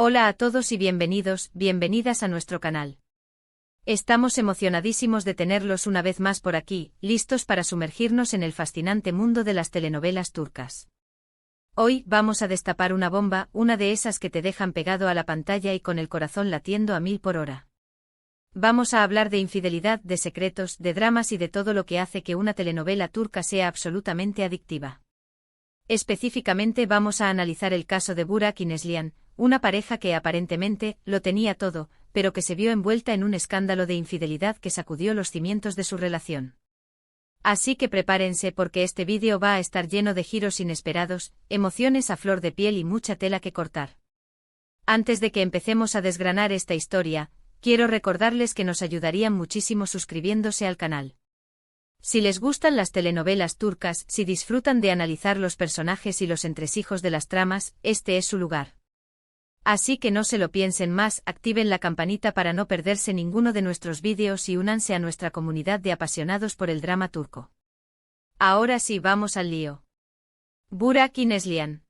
Hola a todos y bienvenidos, bienvenidas a nuestro canal. Estamos emocionadísimos de tenerlos una vez más por aquí, listos para sumergirnos en el fascinante mundo de las telenovelas turcas. Hoy vamos a destapar una bomba, una de esas que te dejan pegado a la pantalla y con el corazón latiendo a 1000 por hora. Vamos a hablar de infidelidad, de secretos, de dramas y de todo lo que hace que una telenovela turca sea absolutamente adictiva. Específicamente vamos a analizar el caso de Burak y Neslihan, una pareja que aparentemente lo tenía todo, pero que se vio envuelta en un escándalo de infidelidad que sacudió los cimientos de su relación. Así que prepárense porque este vídeo va a estar lleno de giros inesperados, emociones a flor de piel y mucha tela que cortar. Antes de que empecemos a desgranar esta historia, quiero recordarles que nos ayudarían muchísimo suscribiéndose al canal. Si les gustan las telenovelas turcas, si disfrutan de analizar los personajes y los entresijos de las tramas, este es su lugar. Así que no se lo piensen más, activen la campanita para no perderse ninguno de nuestros vídeos y únanse a nuestra comunidad de apasionados por el drama turco. Ahora sí, vamos al lío. Burak y Neslihan.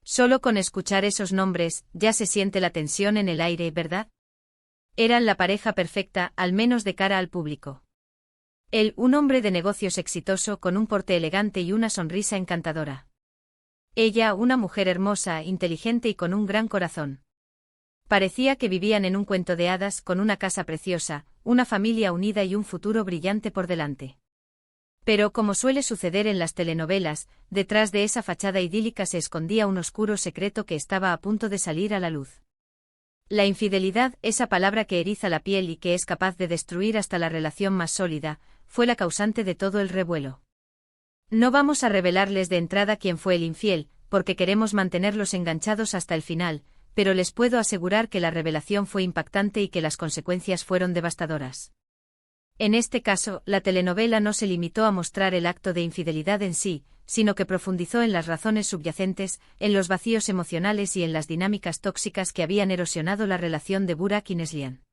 Solo con escuchar esos nombres, ya se siente la tensión en el aire, ¿verdad? Eran la pareja perfecta, al menos de cara al público. Él, un hombre de negocios exitoso con un porte elegante y una sonrisa encantadora. Ella, una mujer hermosa, inteligente y con un gran corazón. Parecía que vivían en un cuento de hadas con una casa preciosa, una familia unida y un futuro brillante por delante. Pero como suele suceder en las telenovelas, detrás de esa fachada idílica se escondía un oscuro secreto que estaba a punto de salir a la luz. La infidelidad, esa palabra que eriza la piel y que es capaz de destruir hasta la relación más sólida, fue la causante de todo el revuelo. No vamos a revelarles de entrada quién fue el infiel, porque queremos mantenerlos enganchados hasta el final, pero les puedo asegurar que la revelación fue impactante y que las consecuencias fueron devastadoras. En este caso, la telenovela no se limitó a mostrar el acto de infidelidad en sí, sino que profundizó en las razones subyacentes, en los vacíos emocionales y en las dinámicas tóxicas que habían erosionado la relación de Burak y Neslihan.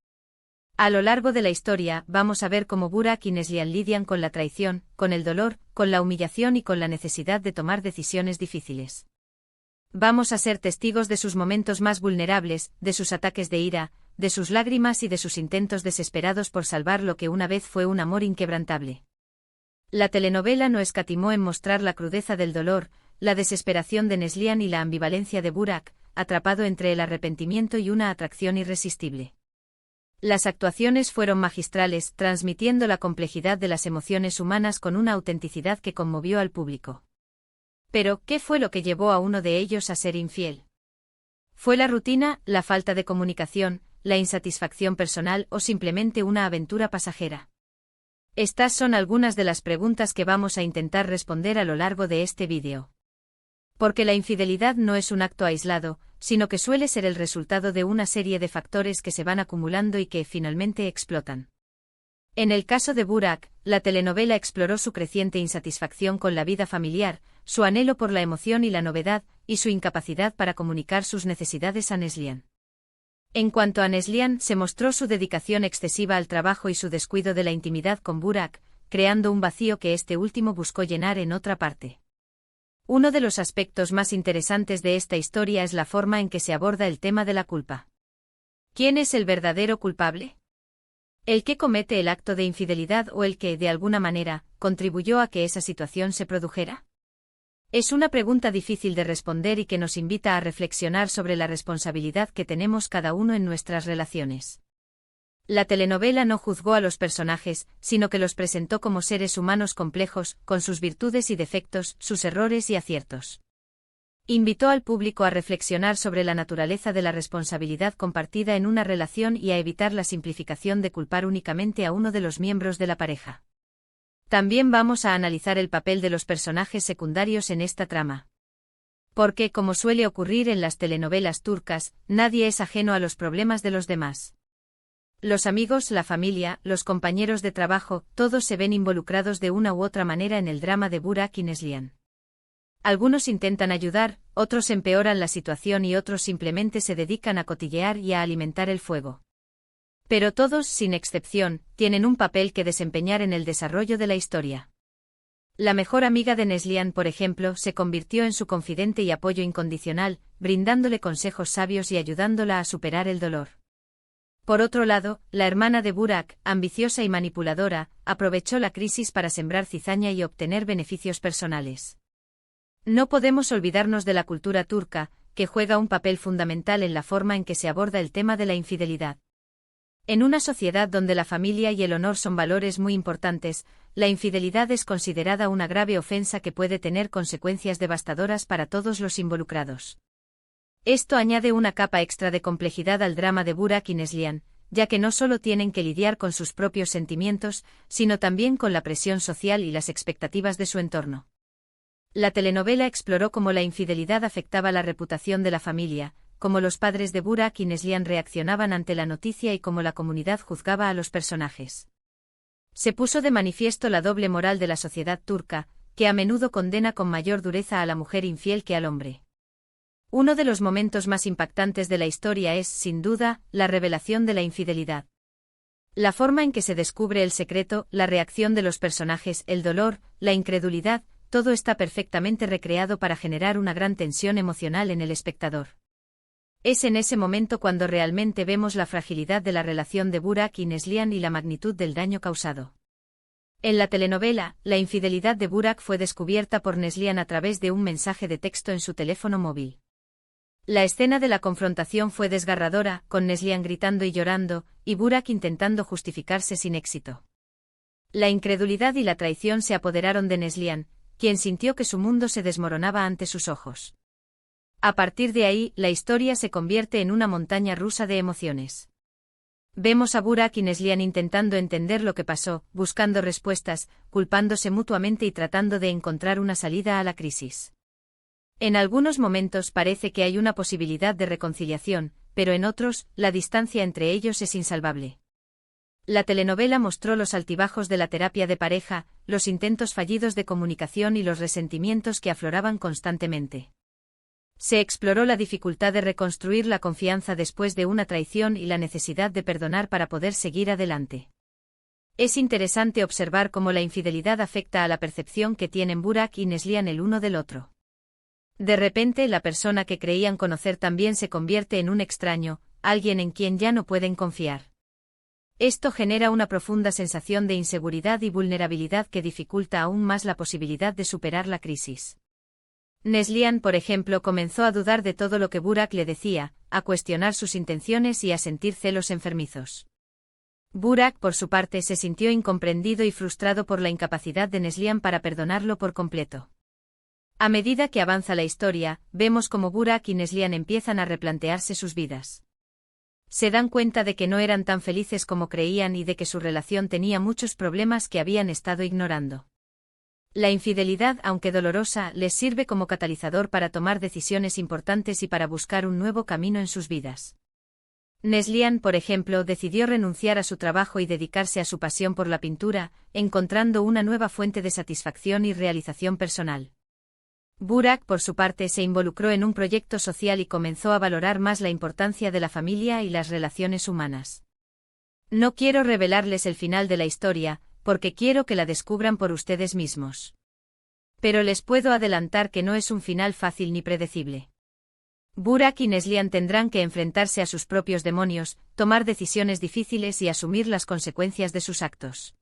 A lo largo de la historia, vamos a ver cómo Burak y Neslihan lidian con la traición, con el dolor, con la humillación y con la necesidad de tomar decisiones difíciles. Vamos a ser testigos de sus momentos más vulnerables, de sus ataques de ira, de sus lágrimas y de sus intentos desesperados por salvar lo que una vez fue un amor inquebrantable. La telenovela no escatimó en mostrar la crudeza del dolor, la desesperación de Neslihan y la ambivalencia de Burak, atrapado entre el arrepentimiento y una atracción irresistible. Las actuaciones fueron magistrales, transmitiendo la complejidad de las emociones humanas con una autenticidad que conmovió al público. Pero, ¿qué fue lo que llevó a uno de ellos a ser infiel? ¿Fue la rutina, la falta de comunicación, la insatisfacción personal o simplemente una aventura pasajera? Estas son algunas de las preguntas que vamos a intentar responder a lo largo de este vídeo. Porque la infidelidad no es un acto aislado, sino que suele ser el resultado de una serie de factores que se van acumulando y que finalmente explotan. En el caso de Burak, la telenovela exploró su creciente insatisfacción con la vida familiar, su anhelo por la emoción y la novedad, y su incapacidad para comunicar sus necesidades a Neslihan. En cuanto a Neslihan, se mostró su dedicación excesiva al trabajo y su descuido de la intimidad con Burak, creando un vacío que este último buscó llenar en otra parte. Uno de los aspectos más interesantes de esta historia es la forma en que se aborda el tema de la culpa. ¿Quién es el verdadero culpable? ¿El que comete el acto de infidelidad o el que, de alguna manera, contribuyó a que esa situación se produjera? Es una pregunta difícil de responder y que nos invita a reflexionar sobre la responsabilidad que tenemos cada uno en nuestras relaciones. La telenovela no juzgó a los personajes, sino que los presentó como seres humanos complejos, con sus virtudes y defectos, sus errores y aciertos. Invitó al público a reflexionar sobre la naturaleza de la responsabilidad compartida en una relación y a evitar la simplificación de culpar únicamente a uno de los miembros de la pareja. También vamos a analizar el papel de los personajes secundarios en esta trama. Porque, como suele ocurrir en las telenovelas turcas, nadie es ajeno a los problemas de los demás. Los amigos, la familia, los compañeros de trabajo, todos se ven involucrados de una u otra manera en el drama de Burak y Neslihan. Algunos intentan ayudar, otros empeoran la situación y otros simplemente se dedican a cotillear y a alimentar el fuego. Pero todos, sin excepción, tienen un papel que desempeñar en el desarrollo de la historia. La mejor amiga de Neslihan, por ejemplo, se convirtió en su confidente y apoyo incondicional, brindándole consejos sabios y ayudándola a superar el dolor. Por otro lado, la hermana de Burak, ambiciosa y manipuladora, aprovechó la crisis para sembrar cizaña y obtener beneficios personales. No podemos olvidarnos de la cultura turca, que juega un papel fundamental en la forma en que se aborda el tema de la infidelidad. En una sociedad donde la familia y el honor son valores muy importantes, la infidelidad es considerada una grave ofensa que puede tener consecuencias devastadoras para todos los involucrados. Esto añade una capa extra de complejidad al drama de Burak y Neslihan, ya que no solo tienen que lidiar con sus propios sentimientos, sino también con la presión social y las expectativas de su entorno. La telenovela exploró cómo la infidelidad afectaba la reputación de la familia, cómo los padres de Burak y Neslihan reaccionaban ante la noticia y cómo la comunidad juzgaba a los personajes. Se puso de manifiesto la doble moral de la sociedad turca, que a menudo condena con mayor dureza a la mujer infiel que al hombre. Uno de los momentos más impactantes de la historia es, sin duda, la revelación de la infidelidad. La forma en que se descubre el secreto, la reacción de los personajes, el dolor, la incredulidad, todo está perfectamente recreado para generar una gran tensión emocional en el espectador. Es en ese momento cuando realmente vemos la fragilidad de la relación de Burak y Neslihan y la magnitud del daño causado. En la telenovela, la infidelidad de Burak fue descubierta por Neslihan a través de un mensaje de texto en su teléfono móvil. La escena de la confrontación fue desgarradora, con Neslihan gritando y llorando, y Burak intentando justificarse sin éxito. La incredulidad y la traición se apoderaron de Neslihan, quien sintió que su mundo se desmoronaba ante sus ojos. A partir de ahí, la historia se convierte en una montaña rusa de emociones. Vemos a Burak y Neslihan intentando entender lo que pasó, buscando respuestas, culpándose mutuamente y tratando de encontrar una salida a la crisis. En algunos momentos parece que hay una posibilidad de reconciliación, pero en otros, la distancia entre ellos es insalvable. La telenovela mostró los altibajos de la terapia de pareja, los intentos fallidos de comunicación y los resentimientos que afloraban constantemente. Se exploró la dificultad de reconstruir la confianza después de una traición y la necesidad de perdonar para poder seguir adelante. Es interesante observar cómo la infidelidad afecta a la percepción que tienen Burak y Neslihan el uno del otro. De repente, la persona que creían conocer también se convierte en un extraño, alguien en quien ya no pueden confiar. Esto genera una profunda sensación de inseguridad y vulnerabilidad que dificulta aún más la posibilidad de superar la crisis. Neslihan, por ejemplo, comenzó a dudar de todo lo que Burak le decía, a cuestionar sus intenciones y a sentir celos enfermizos. Burak, por su parte, se sintió incomprendido y frustrado por la incapacidad de Neslihan para perdonarlo por completo. A medida que avanza la historia, vemos cómo Burak y Neslihan empiezan a replantearse sus vidas. Se dan cuenta de que no eran tan felices como creían y de que su relación tenía muchos problemas que habían estado ignorando. La infidelidad, aunque dolorosa, les sirve como catalizador para tomar decisiones importantes y para buscar un nuevo camino en sus vidas. Neslihan, por ejemplo, decidió renunciar a su trabajo y dedicarse a su pasión por la pintura, encontrando una nueva fuente de satisfacción y realización personal. Burak, por su parte, se involucró en un proyecto social y comenzó a valorar más la importancia de la familia y las relaciones humanas. No quiero revelarles el final de la historia, porque quiero que la descubran por ustedes mismos. Pero les puedo adelantar que no es un final fácil ni predecible. Burak y Neslihan tendrán que enfrentarse a sus propios demonios, tomar decisiones difíciles y asumir las consecuencias de sus actos.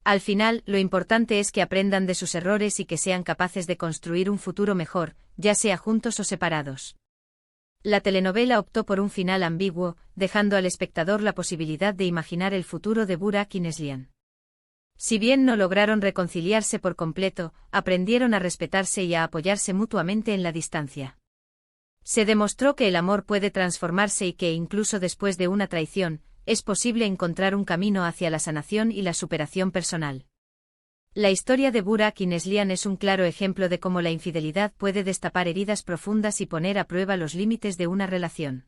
Al final, lo importante es que aprendan de sus errores y que sean capaces de construir un futuro mejor, ya sea juntos o separados. La telenovela optó por un final ambiguo, dejando al espectador la posibilidad de imaginar el futuro de Burak y Neslihan. Si bien no lograron reconciliarse por completo, aprendieron a respetarse y a apoyarse mutuamente en la distancia. Se demostró que el amor puede transformarse y que, incluso después de una traición, es posible encontrar un camino hacia la sanación y la superación personal. La historia de Burak y Neslihan es un claro ejemplo de cómo la infidelidad puede destapar heridas profundas y poner a prueba los límites de una relación.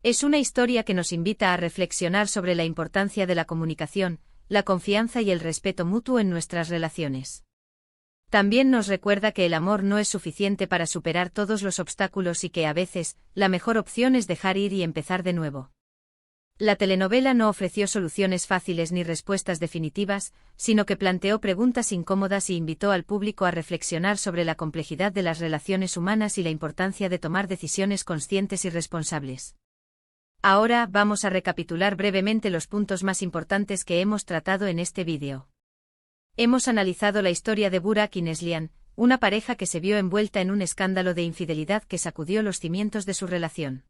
Es una historia que nos invita a reflexionar sobre la importancia de la comunicación, la confianza y el respeto mutuo en nuestras relaciones. También nos recuerda que el amor no es suficiente para superar todos los obstáculos y que a veces, la mejor opción es dejar ir y empezar de nuevo. La telenovela no ofreció soluciones fáciles ni respuestas definitivas, sino que planteó preguntas incómodas y invitó al público a reflexionar sobre la complejidad de las relaciones humanas y la importancia de tomar decisiones conscientes y responsables. Ahora vamos a recapitular brevemente los puntos más importantes que hemos tratado en este vídeo. Hemos analizado la historia de Burak y Neslihan, una pareja que se vio envuelta en un escándalo de infidelidad que sacudió los cimientos de su relación.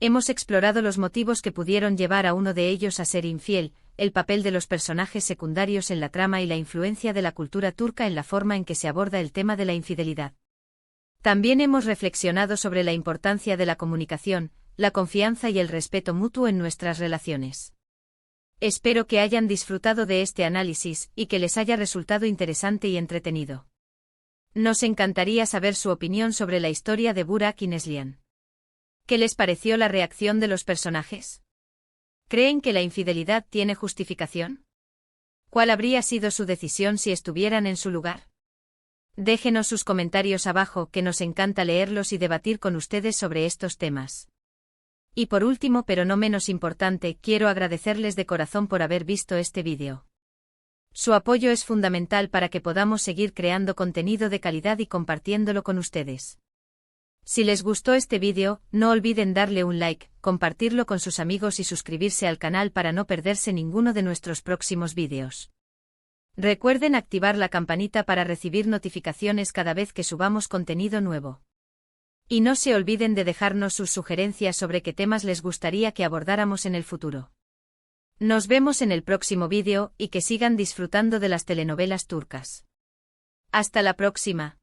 Hemos explorado los motivos que pudieron llevar a uno de ellos a ser infiel, el papel de los personajes secundarios en la trama y la influencia de la cultura turca en la forma en que se aborda el tema de la infidelidad. También hemos reflexionado sobre la importancia de la comunicación, la confianza y el respeto mutuo en nuestras relaciones. Espero que hayan disfrutado de este análisis y que les haya resultado interesante y entretenido. Nos encantaría saber su opinión sobre la historia de Burak y Neslihan. ¿Qué les pareció la reacción de los personajes? ¿Creen que la infidelidad tiene justificación? ¿Cuál habría sido su decisión si estuvieran en su lugar? Déjenos sus comentarios abajo, que nos encanta leerlos y debatir con ustedes sobre estos temas. Y por último, pero no menos importante, quiero agradecerles de corazón por haber visto este vídeo. Su apoyo es fundamental para que podamos seguir creando contenido de calidad y compartiéndolo con ustedes. Si les gustó este vídeo, no olviden darle un like, compartirlo con sus amigos y suscribirse al canal para no perderse ninguno de nuestros próximos vídeos. Recuerden activar la campanita para recibir notificaciones cada vez que subamos contenido nuevo. Y no se olviden de dejarnos sus sugerencias sobre qué temas les gustaría que abordáramos en el futuro. Nos vemos en el próximo vídeo y que sigan disfrutando de las telenovelas turcas. Hasta la próxima.